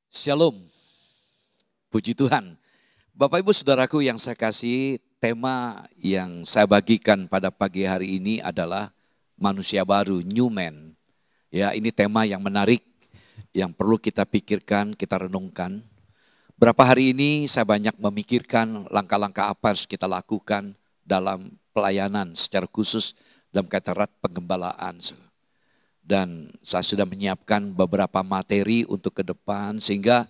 Shalom, puji Tuhan. Bapak Ibu Saudaraku yang saya kasih, tema yang saya bagikan pada pagi hari ini adalah manusia baru, new man. Ya, ini tema yang menarik, yang perlu kita pikirkan, kita renungkan. Berapa hari ini saya banyak memikirkan langkah-langkah apa harus kita lakukan dalam pelayanan secara khusus dalam kaitan penggembalaan. Dan saya sudah menyiapkan beberapa materi untuk ke depan sehingga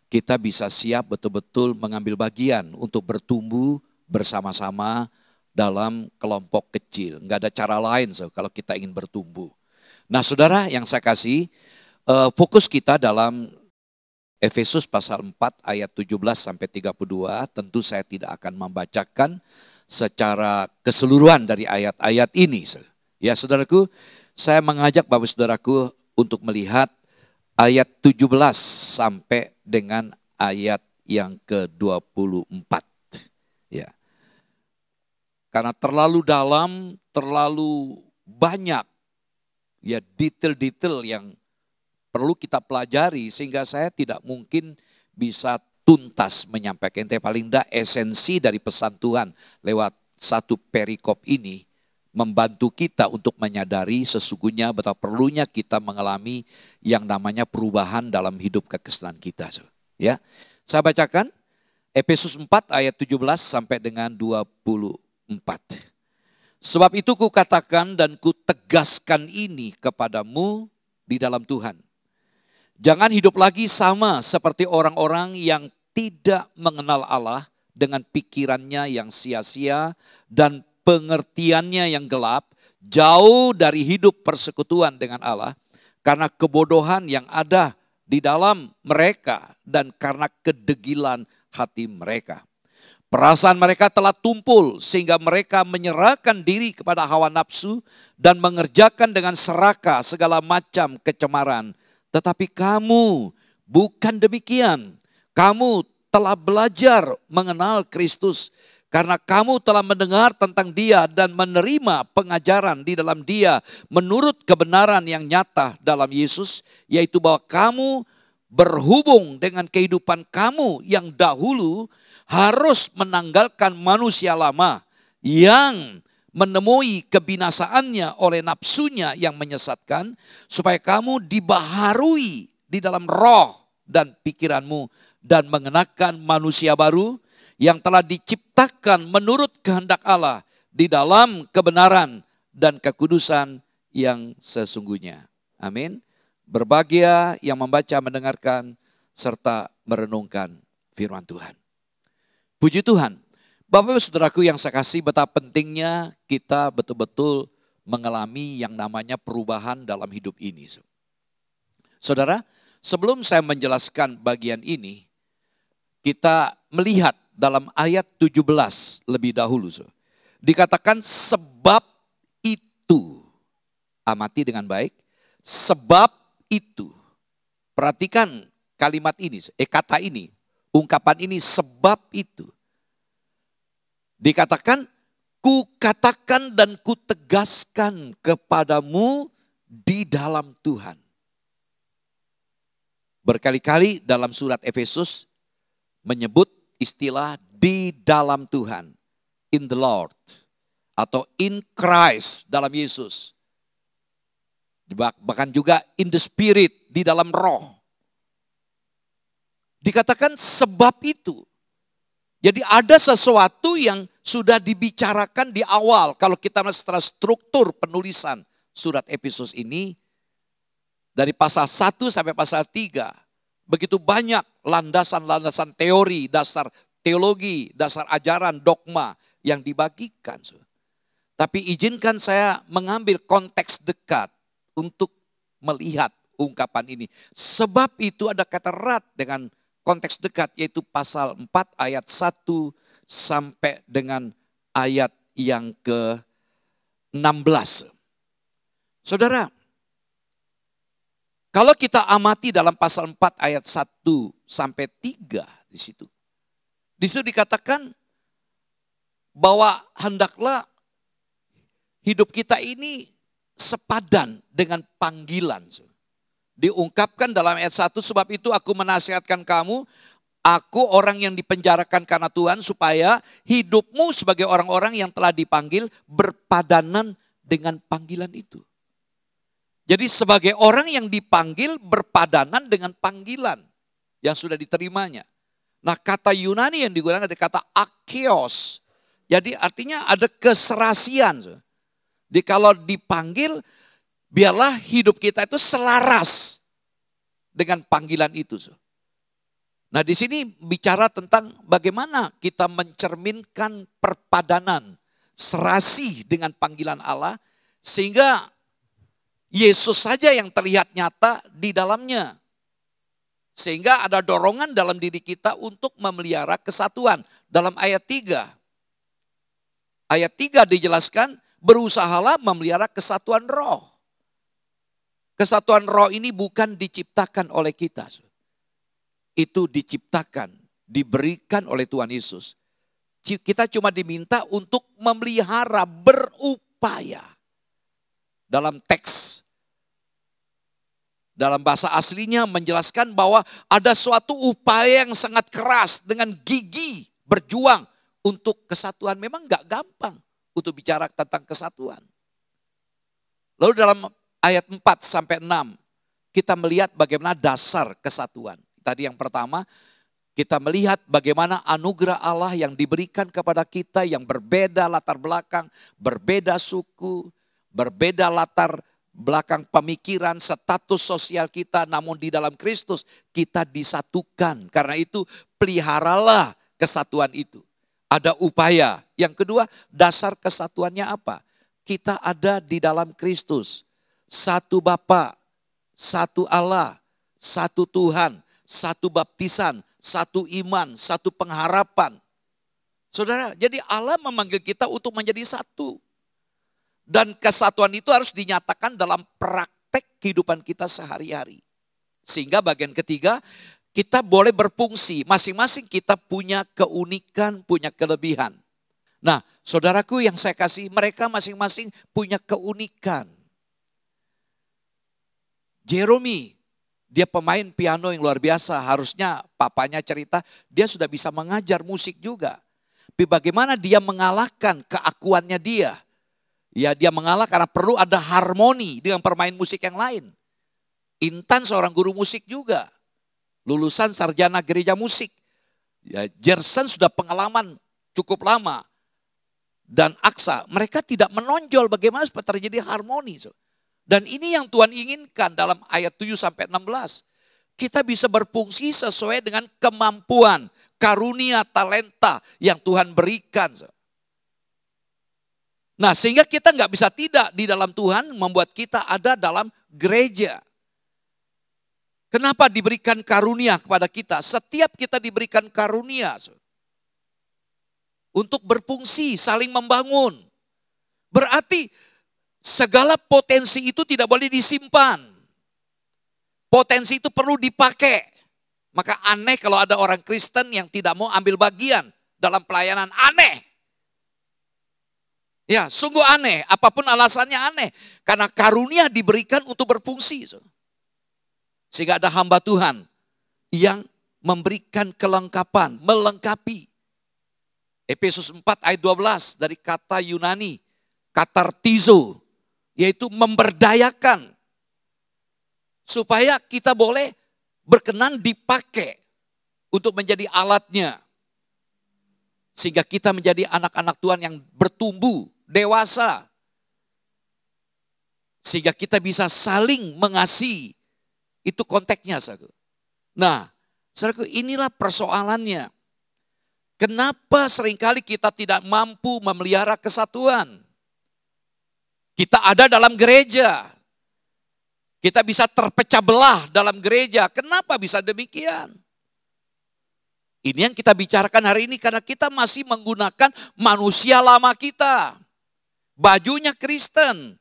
kita bisa siap betul-betul mengambil bagian untuk bertumbuh bersama-sama dalam kelompok kecil. Enggak ada cara lain kalau kita ingin bertumbuh. Nah saudara yang saya kasih, fokus kita dalam Efesus pasal 4 ayat 17 sampai 32, tentu saya tidak akan membacakan secara keseluruhan dari ayat-ayat ini. Ya saudaraku, saya mengajak Bapak Saudaraku untuk melihat ayat 17 sampai dengan ayat yang ke-24. Ya. Karena terlalu dalam, terlalu banyak ya detail-detail yang perlu kita pelajari sehingga saya tidak mungkin bisa tuntas menyampaikan. Tapi paling tidak esensi dari pesan Tuhan lewat satu perikop ini membantu kita untuk menyadari sesungguhnya betapa perlunya kita mengalami yang namanya perubahan dalam hidup kekristenan kita. Ya, saya bacakan Efesus 4 ayat 17 sampai dengan 24. Sebab itu kukatakan dan kutegaskan ini kepadamu di dalam Tuhan. Jangan hidup lagi sama seperti orang-orang yang tidak mengenal Allah dengan pikirannya yang sia-sia dan pengertiannya yang gelap, jauh dari hidup persekutuan dengan Allah, karena kebodohan yang ada di dalam mereka dan karena kedegilan hati mereka. Perasaan mereka telah tumpul sehingga mereka menyerahkan diri kepada hawa nafsu dan mengerjakan dengan serakah segala macam kecemaran. Tetapi kamu bukan demikian. Kamu telah belajar mengenal Kristus. Karena kamu telah mendengar tentang Dia dan menerima pengajaran di dalam Dia menurut kebenaran yang nyata dalam Yesus, yaitu bahwa kamu berhubung dengan kehidupan kamu yang dahulu harus menanggalkan manusia lama yang menemui kebinasaannya oleh nafsunya yang menyesatkan, supaya kamu dibaharui di dalam roh dan pikiranmu dan mengenakan manusia baru yang telah diciptakan menurut kehendak Allah di dalam kebenaran dan kekudusan yang sesungguhnya. Amin. Berbahagia yang membaca, mendengarkan, serta merenungkan firman Tuhan. Puji Tuhan. Bapak Ibu Saudaraku yang saya kasih, betapa pentingnya kita betul-betul mengalami yang namanya perubahan dalam hidup ini. Saudara, sebelum saya menjelaskan bagian ini, kita melihat dalam ayat 17 lebih dahulu. Dikatakan sebab itu. Amati dengan baik. Sebab itu. Perhatikan kalimat ini, kata ini, ungkapan ini, sebab itu. Dikatakan, kukatakan dan kutegaskan kepadamu di dalam Tuhan. Berkali-kali dalam surat Efesus menyebut istilah di dalam Tuhan, in the Lord, atau in Christ, dalam Yesus. Bahkan juga in the Spirit, di dalam roh. Dikatakan sebab itu. Jadi ada sesuatu yang sudah dibicarakan di awal. Kalau kita setelah struktur penulisan surat Efesus ini, dari pasal 1 sampai pasal 3, begitu banyak landasan-landasan teori, dasar teologi, dasar ajaran, dogma yang dibagikan. Tapi izinkan saya mengambil konteks dekat untuk melihat ungkapan ini. Sebab itu ada kata erat dengan konteks dekat, yaitu pasal 4 ayat 1 sampai dengan ayat yang ke-16. Saudara, kalau kita amati dalam pasal 4 ayat 1 sampai 3 di situ. Di situ dikatakan bahwa hendaklah hidup kita ini sepadan dengan panggilan. Diungkapkan dalam ayat 1, sebab itu aku menasihatkan kamu, aku orang yang dipenjarakan karena Tuhan, supaya hidupmu sebagai orang-orang yang telah dipanggil berpadanan dengan panggilan itu. Jadi sebagai orang yang dipanggil berpadanan dengan panggilan yang sudah diterimanya. Nah, kata Yunani yang digunakan ada kata akios. Jadi artinya ada keserasian. Jadi kalau dipanggil, biarlah hidup kita itu selaras dengan panggilan itu. Nah, di sini bicara tentang bagaimana kita mencerminkan perpadanan, serasi dengan panggilan Allah, sehingga Yesus saja yang terlihat nyata di dalamnya. Sehingga ada dorongan dalam diri kita untuk memelihara kesatuan. Dalam ayat 3. Ayat 3 dijelaskan, berusahalah memelihara kesatuan roh. Kesatuan roh ini bukan diciptakan oleh kita. Itu diciptakan, diberikan oleh Tuhan Yesus. Kita cuma diminta untuk memelihara, berupaya. Dalam teks, dalam bahasa aslinya menjelaskan bahwa ada suatu upaya yang sangat keras dengan gigih berjuang untuk kesatuan. Memang gak gampang untuk bicara tentang kesatuan. Lalu dalam ayat 4 sampai 6 kita melihat bagaimana dasar kesatuan. Tadi yang pertama kita melihat bagaimana anugerah Allah yang diberikan kepada kita yang berbeda latar belakang, berbeda suku, berbeda latar belakang pemikiran, status sosial kita, namun di dalam Kristus kita disatukan. Karena itu peliharalah kesatuan itu. Ada upaya. Yang kedua, dasar kesatuannya apa? Kita ada di dalam Kristus. Satu Bapa, satu Allah, satu Tuhan, satu baptisan, satu iman, satu pengharapan. Saudara, jadi Allah memanggil kita untuk menjadi satu. Dan kesatuan itu harus dinyatakan dalam praktek kehidupan kita sehari-hari. Sehingga bagian ketiga, kita boleh berfungsi. Masing-masing kita punya keunikan, punya kelebihan. Nah, saudaraku yang saya kasih, mereka masing-masing punya keunikan. Jeremy, dia pemain piano yang luar biasa. Harusnya papanya cerita, dia sudah bisa mengajar musik juga. Tapi bagaimana dia mengalahkan keakuannya dia? Ya, dia mengalah karena perlu ada harmoni dengan permain musik yang lain. Intan seorang guru musik juga. Lulusan sarjana gereja musik. Ya, Gerson sudah pengalaman cukup lama. Dan Aksa, mereka tidak menonjol bagaimana supaya terjadi harmoni. Dan ini yang Tuhan inginkan dalam ayat 7 sampai 16. Kita bisa berfungsi sesuai dengan kemampuan, karunia, talenta yang Tuhan berikan. Nah, sehingga kita nggak bisa tidak di dalam Tuhan membuat kita ada dalam gereja. Kenapa diberikan karunia kepada kita? Setiap kita diberikan karunia untuk berfungsi, saling membangun. Berarti segala potensi itu tidak boleh disimpan. Potensi itu perlu dipakai. Maka aneh kalau ada orang Kristen yang tidak mau ambil bagian dalam pelayanan, aneh. Ya, sungguh aneh. Apapun alasannya aneh. Karena karunia diberikan untuk berfungsi. Sehingga ada hamba Tuhan yang memberikan kelengkapan, melengkapi. Efesus 4 ayat 12 dari kata Yunani, katartizo, yaitu memberdayakan. Supaya kita boleh berkenan dipakai untuk menjadi alatnya. Sehingga kita menjadi anak-anak Tuhan yang bertumbuh, dewasa. Sehingga kita bisa saling mengasihi. Itu konteksnya, saudaraku. Nah, saudaraku, inilah persoalannya. Kenapa seringkali kita tidak mampu memelihara kesatuan? Kita ada dalam gereja. Kita bisa terpecah belah dalam gereja. Kenapa bisa demikian? Ini yang kita bicarakan hari ini karena kita masih menggunakan manusia lama kita. Bajunya Kristen,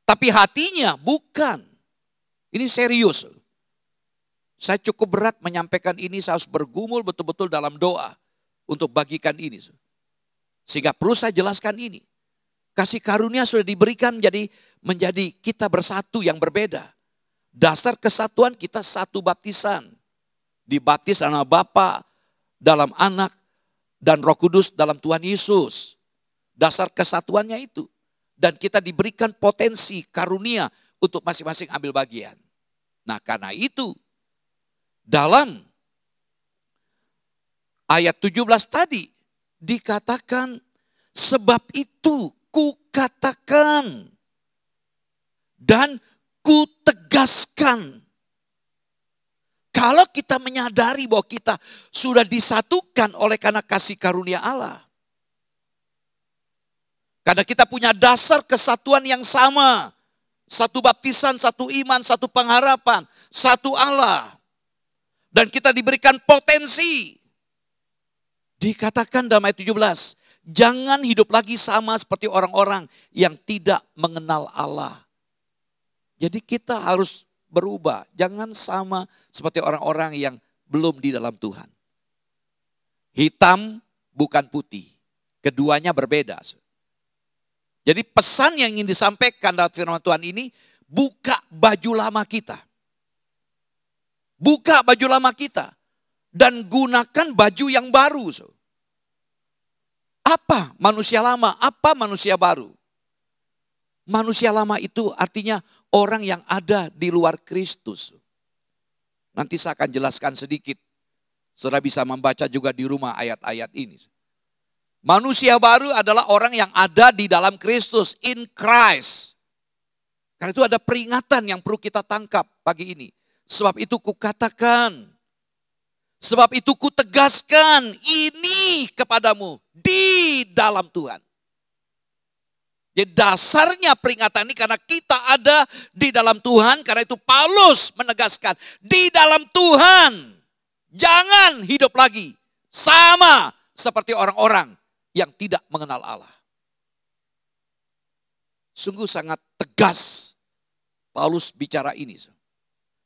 tapi hatinya bukan. Ini serius. Saya cukup berat menyampaikan ini, saya harus bergumul betul-betul dalam doa untuk bagikan ini. Sehingga perlu saya jelaskan ini. Kasih karunia sudah diberikan menjadi kita bersatu yang berbeda. Dasar kesatuan kita satu baptisan. Dibaptis dalam nama Bapa, dalam Anak, dan Roh Kudus dalam Tuhan Yesus. Dasar kesatuannya itu. Dan kita diberikan potensi karunia untuk masing-masing ambil bagian. Nah, karena itu dalam ayat 17 tadi dikatakan, sebab itu kukatakan dan kutegaskan. Kalau kita menyadari bahwa kita sudah disatukan oleh karena kasih karunia Allah. Karena kita punya dasar kesatuan yang sama. Satu baptisan, satu iman, satu pengharapan, satu Allah. Dan kita diberikan potensi. Dikatakan dalam ayat 17, jangan hidup lagi sama seperti orang-orang yang tidak mengenal Allah. Jadi kita harus berubah, jangan sama seperti orang-orang yang belum di dalam Tuhan. Hitam bukan putih, keduanya berbeda. Jadi pesan yang ingin disampaikan dalam firman Tuhan ini, buka baju lama kita. Buka baju lama kita dan gunakan baju yang baru. Apa manusia lama? Apa manusia baru? Manusia lama itu artinya orang yang ada di luar Kristus. Nanti saya akan jelaskan sedikit. Saudara bisa membaca juga di rumah ayat-ayat ini. Manusia baru adalah orang yang ada di dalam Kristus, in Christ. Karena itu ada peringatan yang perlu kita tangkap pagi ini. Sebab itu kukatakan, sebab itu kutegaskan ini kepadamu di dalam Tuhan. Jadi dasarnya peringatan ini karena kita ada di dalam Tuhan. Karena itu Paulus menegaskan, di dalam Tuhan jangan hidup lagi sama seperti orang-orang yang tidak mengenal Allah. Sungguh sangat tegas Paulus bicara ini.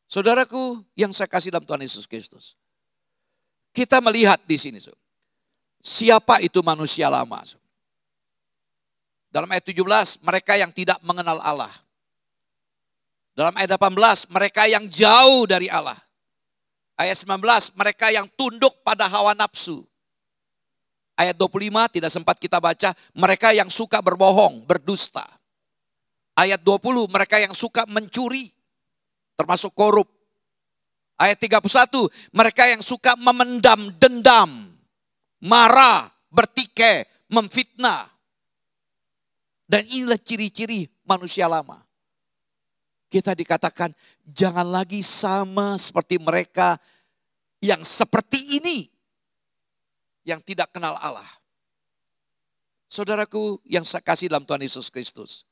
Saudaraku yang saya kasih dalam Tuhan Yesus Kristus. Kita melihat di sini. Siapa itu manusia lama? Dalam ayat 17, mereka yang tidak mengenal Allah. Dalam ayat 18, mereka yang jauh dari Allah. Ayat 19, mereka yang tunduk pada hawa nafsu. Ayat 25, tidak sempat kita baca, mereka yang suka berbohong, berdusta. Ayat 20, mereka yang suka mencuri, termasuk korup. Ayat 31, mereka yang suka memendam dendam, marah, bertikai, memfitnah. Dan inilah ciri-ciri manusia lama. Kita dikatakan jangan lagi sama seperti mereka yang seperti ini. Yang tidak kenal Allah. Saudaraku yang saya kasih dalam Tuhan Yesus Kristus.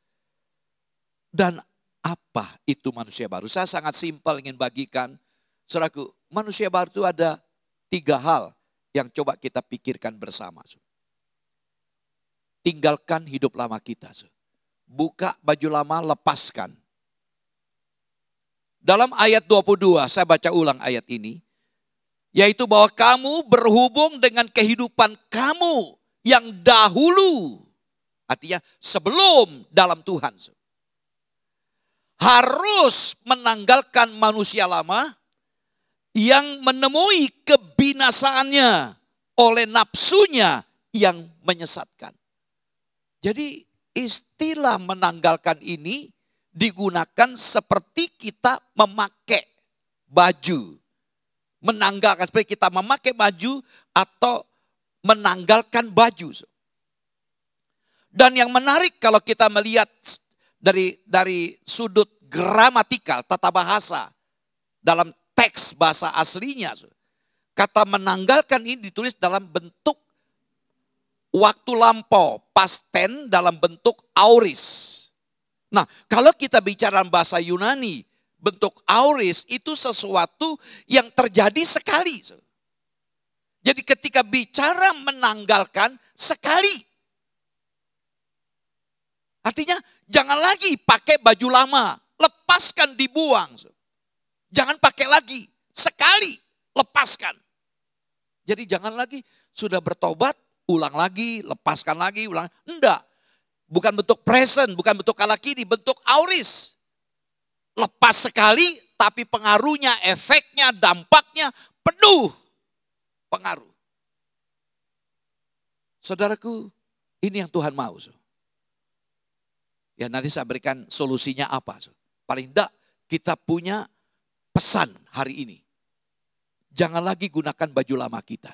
Dan apa itu manusia baru? Saya sangat simpel ingin bagikan. Saudaraku, manusia baru itu ada 3 hal yang coba kita pikirkan bersama. Tinggalkan hidup lama kita. Buka baju lama, lepaskan. Dalam ayat 22, saya baca ulang ayat ini. Yaitu bahwa kamu berhubung dengan kehidupan kamu yang dahulu. Artinya sebelum dalam Tuhan. Harus menanggalkan manusia lama yang menemui kebinasaannya oleh nafsunya yang menyesatkan. Jadi istilah menanggalkan ini digunakan seperti kita memakai baju. Menanggalkan seperti kita memakai baju atau menanggalkan baju. Dan yang menarik kalau kita melihat dari sudut gramatikal, tata bahasa dalam teks bahasa aslinya. Kata menanggalkan ini ditulis dalam bentuk waktu lampau, past tense dalam bentuk auris. Nah, kalau kita bicara bahasa Yunani, bentuk auris itu sesuatu yang terjadi sekali. Jadi ketika bicara menanggalkan sekali. Artinya jangan lagi pakai baju lama, lepaskan, dibuang. Jangan pakai lagi, sekali lepaskan. Jadi jangan lagi sudah bertobat, ulang lagi, lepaskan lagi, ulang. Enggak. Bukan bentuk present, bukan bentuk kala kini, bentuk auris. Lepas sekali, tapi pengaruhnya, efeknya, dampaknya penuh pengaruh. Saudaraku, ini yang Tuhan mau. Ya, nanti saya berikan solusinya apa. Paling tidak kita punya pesan hari ini. Jangan lagi gunakan baju lama kita.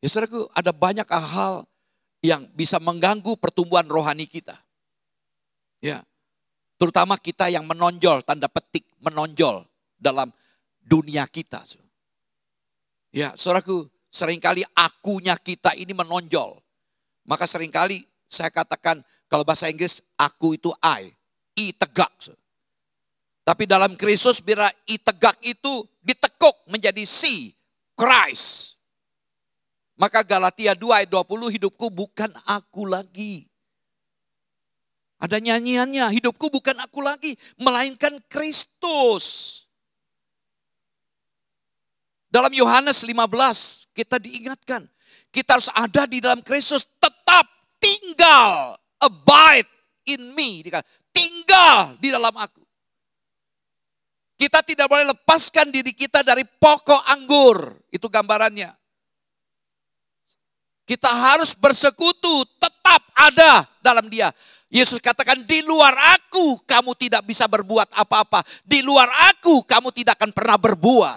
Ya saudaraku, ada banyak hal yang bisa mengganggu pertumbuhan rohani kita. Ya, terutama kita yang menonjol, tanda petik, menonjol dalam dunia kita. Ya, saudaraku, seringkali akunya kita ini menonjol. Maka seringkali saya katakan, kalau bahasa Inggris, aku itu I tegak. Tapi dalam Kristus, bila I tegak itu ditekuk menjadi C, Christ. Maka Galatia 2 ayat 20, hidupku bukan aku lagi. Ada nyanyiannya, hidupku bukan aku lagi, melainkan Kristus. Dalam Yohanes 15 kita diingatkan, kita harus ada di dalam Kristus, tetap tinggal, abide in me, tinggal di dalam aku. Kita tidak boleh lepaskan diri kita dari pokok anggur, itu gambarannya. Kita harus bersekutu, tetap ada dalam dia. Yesus katakan, di luar aku kamu tidak bisa berbuat apa-apa. Di luar aku kamu tidak akan pernah berbuah.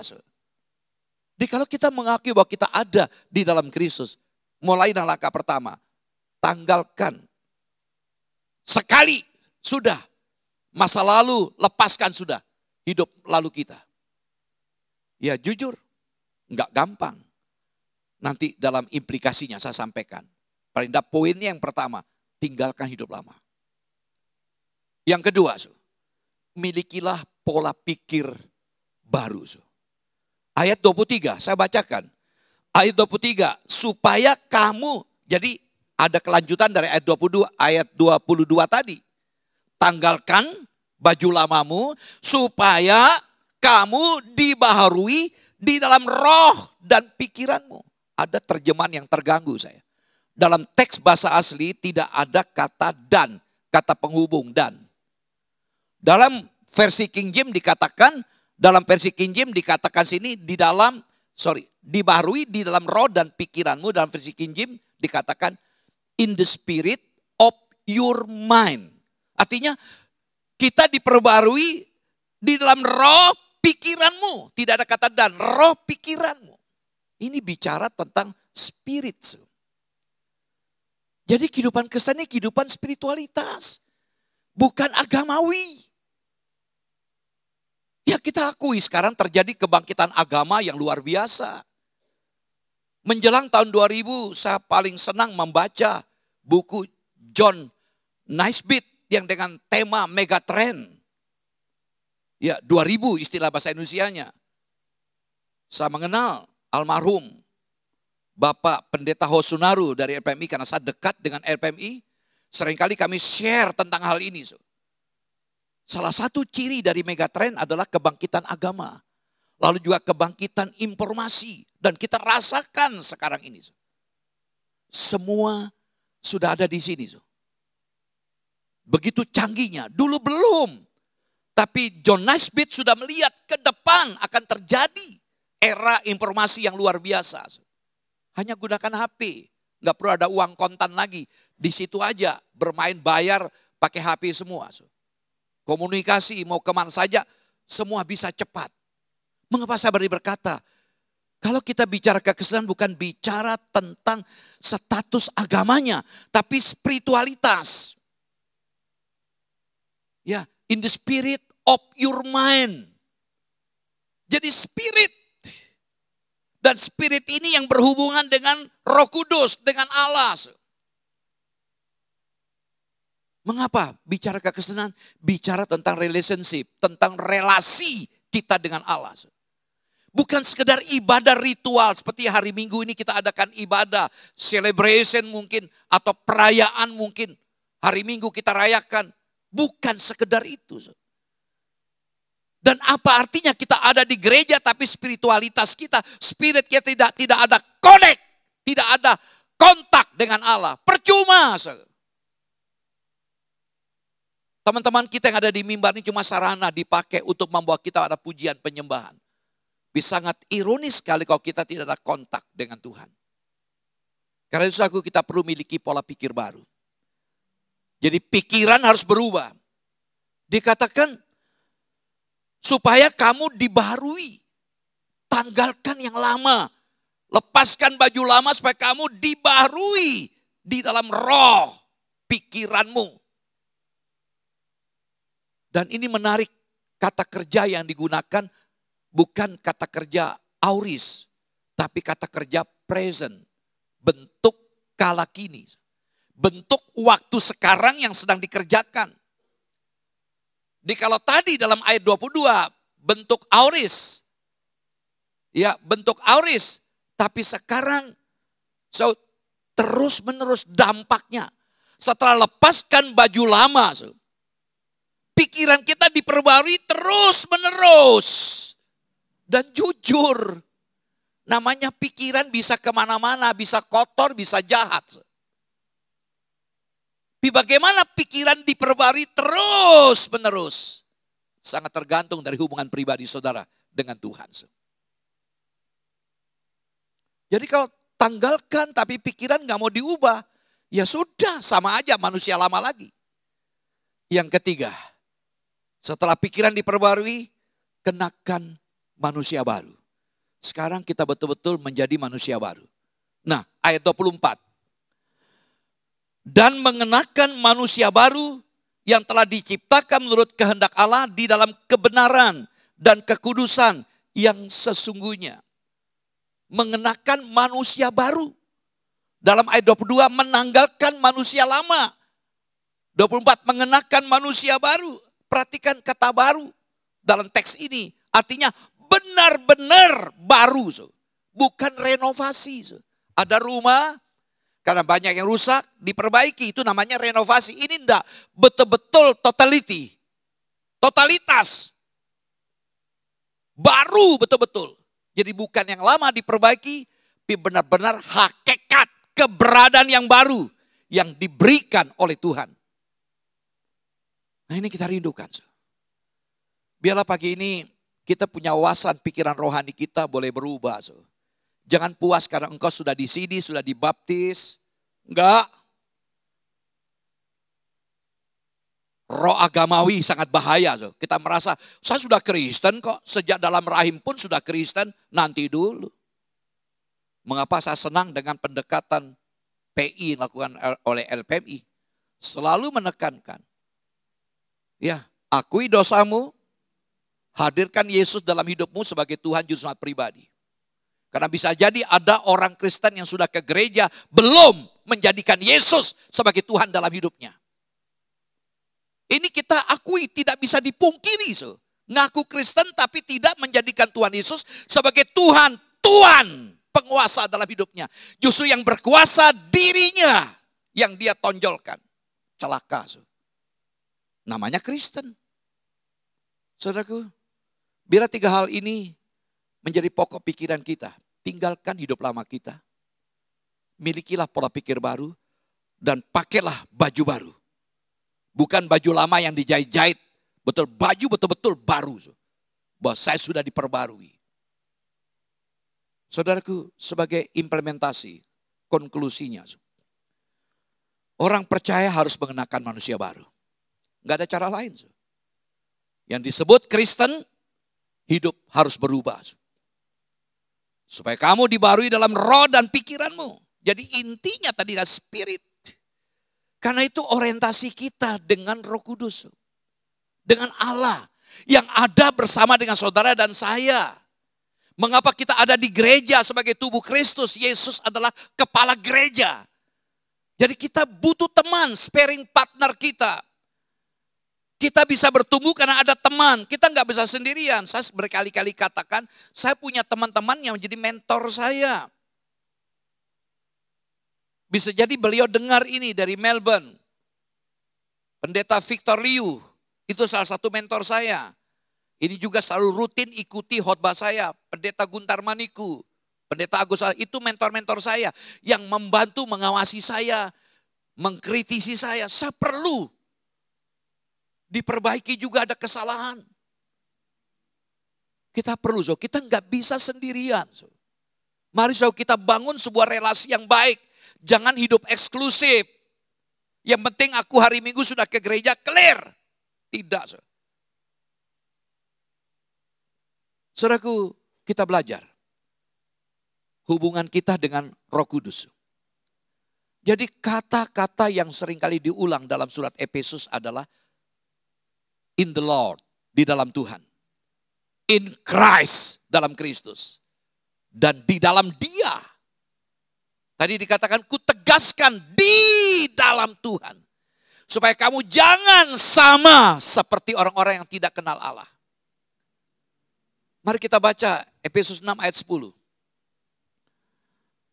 Jadi kalau kita mengakui bahwa kita ada di dalam Kristus, mulai dari langkah pertama, tanggalkan. Sekali sudah, masa lalu lepaskan sudah, hidup lalu kita. Ya jujur, enggak gampang. Nanti dalam implikasinya saya sampaikan. Paling tidak poinnya yang pertama, tinggalkan hidup lama. Yang kedua, milikilah pola pikir baru. Ayat 23, saya bacakan. Ayat 23, supaya kamu, jadi ada kelanjutan dari ayat 22, ayat 22 tadi. Tanggalkan baju lamamu, supaya kamu dibaharui di dalam roh dan pikiranmu. Ada terjemahan yang terganggu saya. Dalam teks bahasa asli tidak ada kata dan, kata penghubung dan. Dalam versi King James dikatakan, sini dibaharui di dalam roh dan pikiranmu. Dalam versi King James dikatakan in the spirit of your mind. Artinya kita diperbarui di dalam roh pikiranmu. Tidak ada kata dan, roh pikiranmu. Ini bicara tentang spirit. Jadi kehidupan Kristen ini kehidupan spiritualitas. Bukan agamawi. Ya kita akui sekarang terjadi kebangkitan agama yang luar biasa. Menjelang tahun 2000 saya paling senang membaca buku John Naisbitt yang dengan tema megatrend. Ya 2000 istilah bahasa Indonesianya. Saya mengenal almarhum Bapak Pendeta Hosunaru dari LPMI karena saya dekat dengan LPMI. Seringkali kami share tentang hal ini. Salah satu ciri dari megatrend adalah kebangkitan agama. Lalu juga kebangkitan informasi. Dan kita rasakan sekarang ini. Semua sudah ada di sini. Begitu canggihnya. Dulu belum. Tapi John Naisbitt sudah melihat ke depan akan terjadi era informasi yang luar biasa. Hanya gunakan HP. Nggak perlu ada uang kontan lagi. Di situ aja bermain bayar pakai HP semua. Komunikasi mau kemana saja semua bisa cepat. Mengapa saya berkata, kalau kita bicara kekristenan bukan bicara tentang status agamanya, tapi spiritualitas. Ya, in the spirit of your mind. Jadi spirit. Dan spirit ini yang berhubungan dengan Roh Kudus, dengan Allah. Mengapa bicara kekristenan? Bicara tentang relationship, tentang relasi kita dengan Allah. Bukan sekedar ibadah ritual seperti hari Minggu ini kita adakan ibadah, celebration mungkin, atau perayaan mungkin. Hari Minggu kita rayakan. Bukan sekedar itu. Dan apa artinya kita ada di gereja tapi spiritualitas kita, spirit kita tidak ada connect, tidak ada kontak dengan Allah. Percuma. Teman-teman kita yang ada di mimbar ini cuma sarana dipakai untuk membawa kita ada pujian penyembahan. Bisa sangat ironis sekali kalau kita tidak ada kontak dengan Tuhan. Karena itu kita perlu miliki pola pikir baru. Jadi pikiran harus berubah. Dikatakan supaya kamu dibaharui. Tanggalkan yang lama. Lepaskan baju lama supaya kamu dibaharui di dalam roh pikiranmu. Dan ini menarik, kata kerja yang digunakan bukan kata kerja auris, tapi kata kerja present, bentuk kala kini, bentuk waktu sekarang yang sedang dikerjakan. Kalau tadi dalam ayat 22 bentuk auris, ya bentuk auris, tapi sekarang terus menerus dampaknya. Setelah lepaskan baju lama, pikiran kita diperbarui terus menerus. Dan jujur, namanya pikiran bisa kemana-mana, bisa kotor, bisa jahat. Tapi bagaimana pikiran diperbarui terus menerus? Sangat tergantung dari hubungan pribadi saudara dengan Tuhan. Jadi kalau tanggalkan tapi pikiran gak mau diubah, ya sudah sama aja manusia lama lagi. Yang ketiga, setelah pikiran diperbarui, kenakan manusia baru. Sekarang kita betul-betul menjadi manusia baru. Nah, ayat 24. Dan mengenakan manusia baru yang telah diciptakan menurut kehendak Allah di dalam kebenaran dan kekudusan yang sesungguhnya. Mengenakan manusia baru. Dalam ayat 22 menanggalkan manusia lama. 24 mengenakan manusia baru. Perhatikan kata baru dalam teks ini. Artinya benar-benar baru. Bukan renovasi. Ada rumah, karena banyak yang rusak, diperbaiki. Itu namanya renovasi. Ini enggak betul-betul totality. Totalitas. Baru betul-betul. Jadi bukan yang lama diperbaiki, tapi benar-benar hakikat keberadaan yang baru yang diberikan oleh Tuhan. Nah ini kita rindukan. Biarlah pagi ini kita punya wawasan pikiran rohani kita boleh berubah. Jangan puas karena engkau sudah di sini, sudah dibaptis. Enggak. Roh agamawi sangat bahaya. Kita merasa, saya sudah Kristen kok. Sejak dalam rahim pun sudah Kristen. Nanti dulu. Mengapa saya senang dengan pendekatan PI dilakukan oleh LPMI. Selalu menekankan. Ya, akui dosamu. Hadirkan Yesus dalam hidupmu sebagai Tuhan Juru Selamat pribadi. Karena bisa jadi ada orang Kristen yang sudah ke gereja. Belum menjadikan Yesus sebagai Tuhan dalam hidupnya. Ini kita akui, tidak bisa dipungkiri. Ngaku Kristen tapi tidak menjadikan Tuhan Yesus sebagai Tuhan penguasa dalam hidupnya. Justru yang berkuasa dirinya yang dia tonjolkan. Celaka. Namanya Kristen. Saudaraku, biar 3 hal ini menjadi pokok pikiran kita. Tinggalkan hidup lama kita. Milikilah pola pikir baru. Dan pakailah baju baru. Bukan baju lama yang dijahit-jahit. Baju betul-betul baru. Bahwa saya sudah diperbarui. Saudaraku, sebagai implementasi, konklusinya. Orang percaya harus mengenakan manusia baru. Gak ada cara lain. Yang disebut Kristen, hidup harus berubah. Supaya kamu dibarui dalam roh dan pikiranmu. Jadi intinya tadi adalah spirit. Karena itu orientasi kita dengan Roh Kudus. Dengan Allah yang ada bersama dengan saudara dan saya. Mengapa kita ada di gereja sebagai tubuh Kristus? Yesus adalah kepala gereja. Jadi kita butuh teman, sparing partner kita. Kita bisa bertumbuh karena ada teman. Kita nggak bisa sendirian. Saya berkali-kali katakan, saya punya teman-teman yang menjadi mentor saya. Bisa jadi beliau dengar ini dari Melbourne. Pendeta Victor Liu, itu salah satu mentor saya. Ini juga selalu rutin ikuti khotbah saya. Pendeta Guntar Maniku, Pendeta Agus, itu mentor-mentor saya. Yang membantu mengawasi saya, mengkritisi saya. Saya perlu Diperbaiki juga ada kesalahan. Kita perlu, kita nggak bisa sendirian. Mari kita bangun sebuah relasi yang baik. Jangan hidup eksklusif. Yang penting aku hari Minggu sudah ke gereja, clear. Tidak. Saudaraku, kita belajar. Hubungan kita dengan Roh Kudus. Jadi kata-kata yang seringkali diulang dalam surat Efesus adalah in the Lord, di dalam Tuhan. In Christ, dalam Kristus. Dan di dalam Dia. Tadi dikatakan, ku tegaskan di dalam Tuhan. Supaya kamu jangan sama seperti orang-orang yang tidak kenal Allah. Mari kita baca Efesus 6 ayat 10.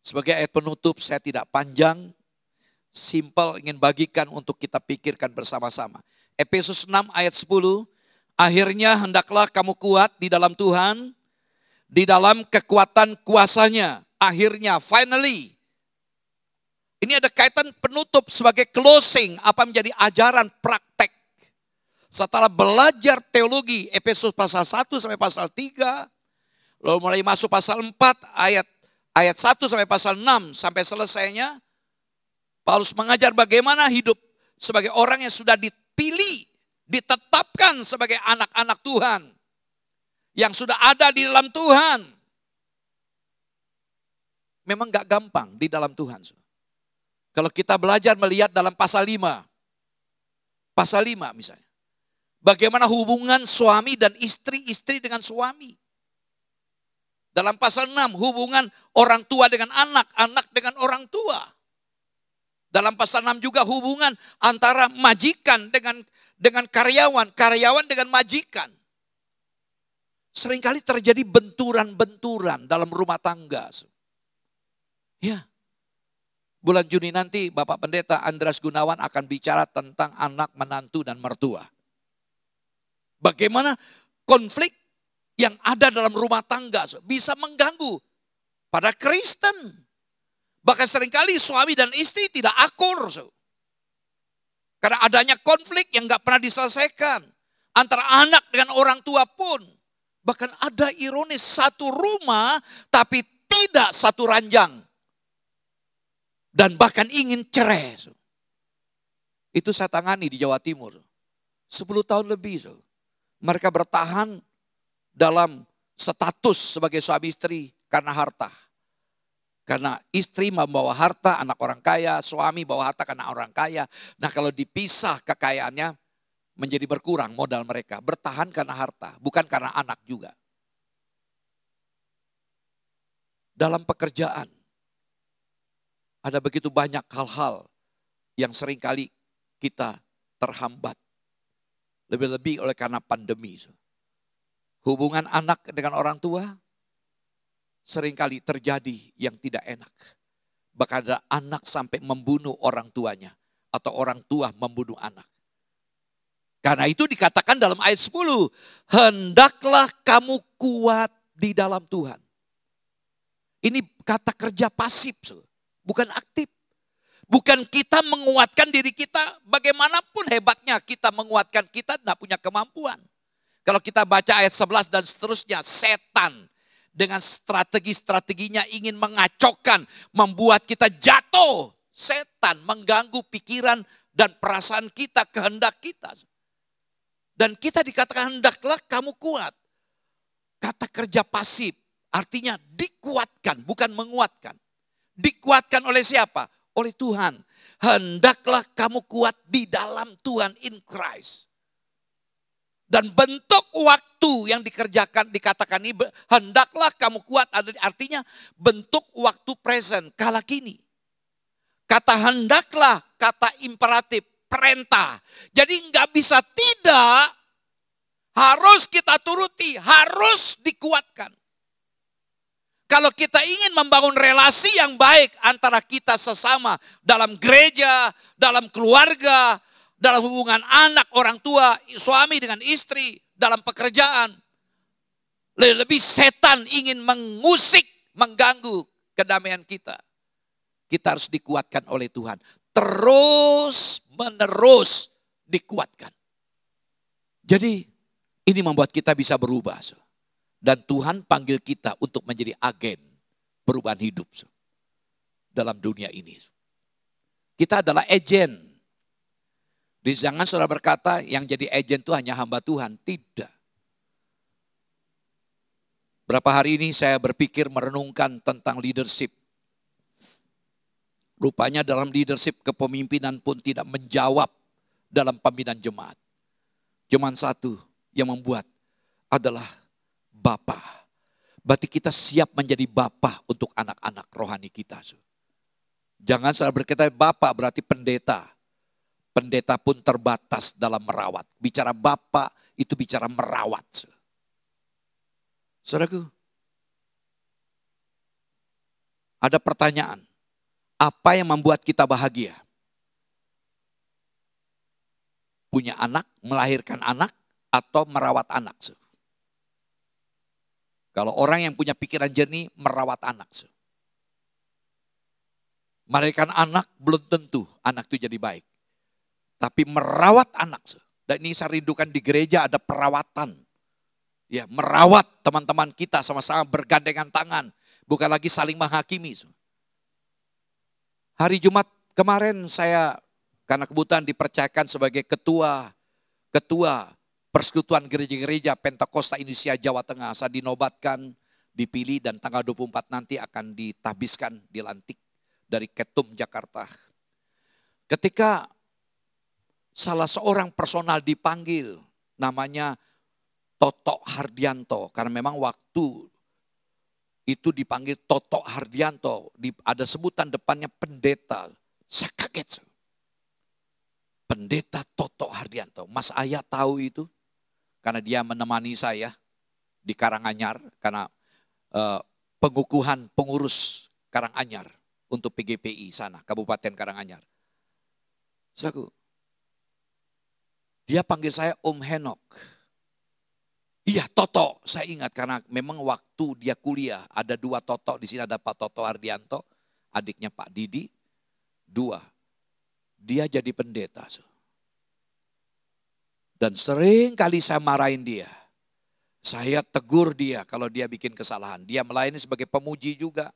Sebagai ayat penutup, saya tidak panjang. Simple, ingin bagikan untuk kita pikirkan bersama-sama. Efesus 6 ayat 10, akhirnya hendaklah kamu kuat di dalam Tuhan, di dalam kekuatan kuasanya. Akhirnya, finally. Ini ada kaitan penutup sebagai closing, apa menjadi ajaran praktek. Setelah belajar teologi, Efesus pasal 1 sampai pasal 3, lalu mulai masuk pasal 4, ayat 1 sampai pasal 6, sampai selesainya, Paulus mengajar bagaimana hidup sebagai orang yang sudah dipilih, ditetapkan sebagai anak-anak Tuhan. Yang sudah ada di dalam Tuhan. Memang gak gampang di dalam Tuhan. Kalau kita belajar melihat dalam pasal 5. Pasal 5 misalnya. Bagaimana hubungan suami dan istri, istri dengan suami. Dalam pasal 6 hubungan orang tua dengan anak, anak dengan orang tua. Dalam pasal 6 juga hubungan antara majikan dengan karyawan, karyawan dengan majikan. Seringkali terjadi benturan-benturan dalam rumah tangga. Ya. Bulan Juni nanti Bapak Pendeta Andreas Gunawan akan bicara tentang anak, menantu, dan mertua. Bagaimana konflik yang ada dalam rumah tangga bisa mengganggu pada Kristen. Bahkan seringkali suami dan istri tidak akur. Karena adanya konflik yang gak pernah diselesaikan. Antara anak dengan orang tua pun. Bahkan ada ironis, satu rumah tapi tidak satu ranjang. Dan bahkan ingin cerai. Itu saya tangani di Jawa Timur. 10 tahun lebih. Mereka bertahan dalam status sebagai suami istri karena harta. Karena istri membawa harta, anak orang kaya, suami bawa harta karena orang kaya. Nah kalau dipisah kekayaannya menjadi berkurang modal mereka. Bertahan karena harta, bukan karena anak juga. Dalam pekerjaan, ada begitu banyak hal-hal yang seringkali kita terhambat. Lebih-lebih oleh karena pandemi. Hubungan anak dengan orang tua, seringkali terjadi yang tidak enak. Bahkan ada anak sampai membunuh orang tuanya. Atau orang tua membunuh anak. Karena itu dikatakan dalam ayat 10. Hendaklah kamu kuat di dalam Tuhan. Ini kata kerja pasif. Bukan aktif. Bukan kita menguatkan diri kita. Bagaimanapun hebatnya kita menguatkan, kita tidak punya kemampuan. Kalau kita baca ayat 11 dan seterusnya. Setan dengan strategi-strateginya ingin mengacaukan, membuat kita jatuh. Setan mengganggu pikiran dan perasaan kita, kehendak kita. Dan kita dikatakan hendaklah kamu kuat. Kata kerja pasif artinya dikuatkan, bukan menguatkan. Dikuatkan oleh siapa? Oleh Tuhan. Hendaklah kamu kuat di dalam Tuhan, in Christ. Dan bentuk waktu yang dikerjakan, dikatakan ini, hendaklah kamu kuat, artinya bentuk waktu present, kala kini. Kata hendaklah, kata imperatif, perintah. Jadi nggak bisa tidak, harus kita turuti, harus dikuatkan. Kalau kita ingin membangun relasi yang baik antara kita sesama dalam gereja, dalam keluarga, dalam hubungan anak, orang tua, suami dengan istri, dalam pekerjaan. Lebih setan ingin mengusik, mengganggu kedamaian kita. Kita harus dikuatkan oleh Tuhan. Terus menerus dikuatkan. Jadi ini membuat kita bisa berubah. Dan Tuhan panggil kita untuk menjadi agen perubahan hidup dalam dunia ini. Kita adalah agen. Jangan saudara berkata yang jadi agen itu hanya hamba Tuhan. Tidak. Berapa hari ini saya berpikir merenungkan tentang leadership. Rupanya dalam leadership kepemimpinan pun tidak menjawab dalam pembinaan jemaat. Cuman satu yang membuat adalah Bapa. Berarti kita siap menjadi Bapa untuk anak-anak rohani kita. Jangan saudara berkata Bapa berarti pendeta. Pendeta pun terbatas dalam merawat. Bicara Bapa itu bicara merawat. Saudaraku, ada pertanyaan. Apa yang membuat kita bahagia? Punya anak, melahirkan anak, atau merawat anak? Kalau orang yang punya pikiran jernih, merawat anak. Melahirkan anak belum tentu anak itu jadi baik. Tapi merawat anak. Dan ini saya rindukan di gereja ada perawatan. Ya, merawat teman-teman kita sama-sama bergandengan tangan. Bukan lagi saling menghakimi. Hari Jumat kemarin saya karena kebetulan dipercayakan sebagai ketua Persekutuan Gereja-Gereja Pentakosta Indonesia Jawa Tengah. Saya dinobatkan, dipilih dan tanggal 24 nanti akan ditahbiskan, dilantik dari Ketum Jakarta. Ketika salah seorang personal dipanggil namanya Toto Hardianto. Karena memang waktu itu dipanggil Toto Hardianto. Ada sebutan depannya pendeta. Saya kaget. Pendeta Toto Hardianto. Mas Ayah tahu itu. Karena dia menemani saya di Karanganyar. Karena pengukuhan pengurus Karanganyar untuk PGPI sana, Kabupaten Karanganyar. Dia panggil saya Om Henok. Iya Toto, saya ingat karena memang waktu dia kuliah ada 2 Toto. Di sini ada Pak Toto Hardianto, adiknya Pak Didi. 2, dia jadi pendeta. Dan sering kali saya marahin dia. Saya tegur dia kalau dia bikin kesalahan. Dia melayani sebagai pemuji juga.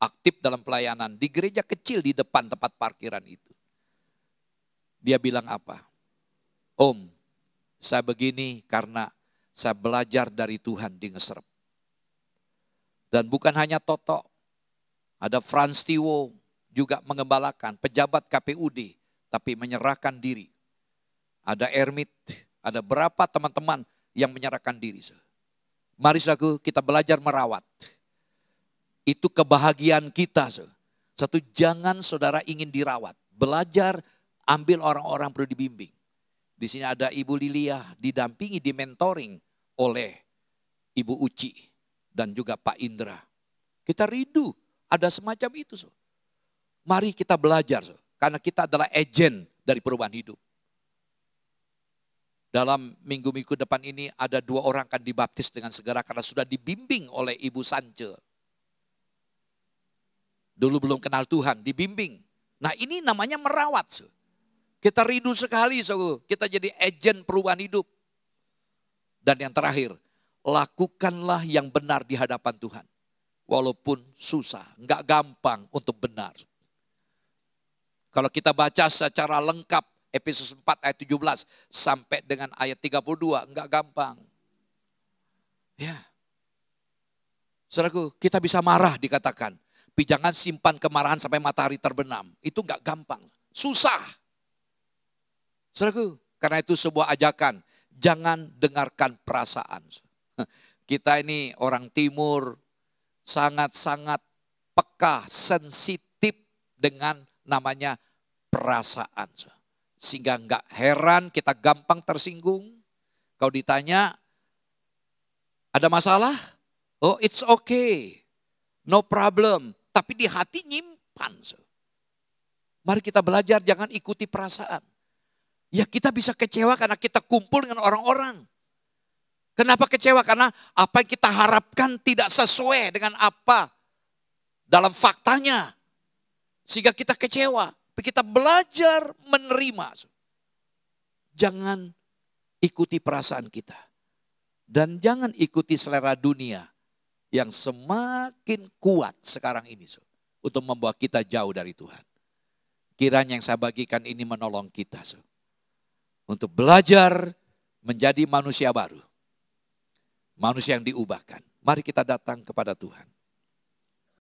Aktif dalam pelayanan di gereja kecil di depan tempat parkiran itu. Dia bilang apa? Om, saya begini karena saya belajar dari Tuhan di Ngeserep. Dan bukan hanya Toto. Ada Frans Tiwo juga mengembalakan. Pejabat KPUD tapi menyerahkan diri. Ada Ermit, ada berapa teman-teman yang menyerahkan diri. Mari saudaraku kita belajar merawat. Itu kebahagiaan kita. Satu, jangan saudara ingin dirawat. Belajar, ambil orang-orang perlu dibimbing. Di sini ada Ibu Lilia, didampingi, dimentoring oleh Ibu Uci dan juga Pak Indra. Kita rindu, ada semacam itu. Mari kita belajar, karena kita adalah agen dari perubahan hidup. Dalam minggu-minggu depan ini ada 2 orang akan dibaptis dengan segera karena sudah dibimbing oleh Ibu Sance. Dulu belum kenal Tuhan, dibimbing. Nah ini namanya merawat. Kita rindu sekali, kita jadi agen perubahan hidup. Dan yang terakhir, lakukanlah yang benar di hadapan Tuhan. Walaupun susah, enggak gampang untuk benar. Kalau kita baca secara lengkap, Efesus 4 ayat 17 sampai dengan ayat 32, enggak gampang. Ya. Saudaraku, kita bisa marah dikatakan. Tapi jangan simpan kemarahan sampai matahari terbenam. Itu enggak gampang. Susah. Saudaraku, karena itu sebuah ajakan. Jangan dengarkan perasaan. Kita ini orang timur sangat-sangat peka, sensitif dengan namanya perasaan. Sehingga enggak heran kita gampang tersinggung. Kalau ditanya, ada masalah? Oh it's okay, no problem. Tapi di hati nyimpan. Mari kita belajar jangan ikuti perasaan. Ya kita bisa kecewa karena kita kumpul dengan orang-orang. Kenapa kecewa? Karena apa yang kita harapkan tidak sesuai dengan apa dalam faktanya. Sehingga kita kecewa. Kita belajar menerima. Jangan ikuti perasaan kita. Dan jangan ikuti selera dunia yang semakin kuat sekarang ini untuk membawa kita jauh dari Tuhan. Kiranya yang saya bagikan ini menolong kita untuk belajar menjadi manusia baru. Manusia yang diubahkan. Mari kita datang kepada Tuhan.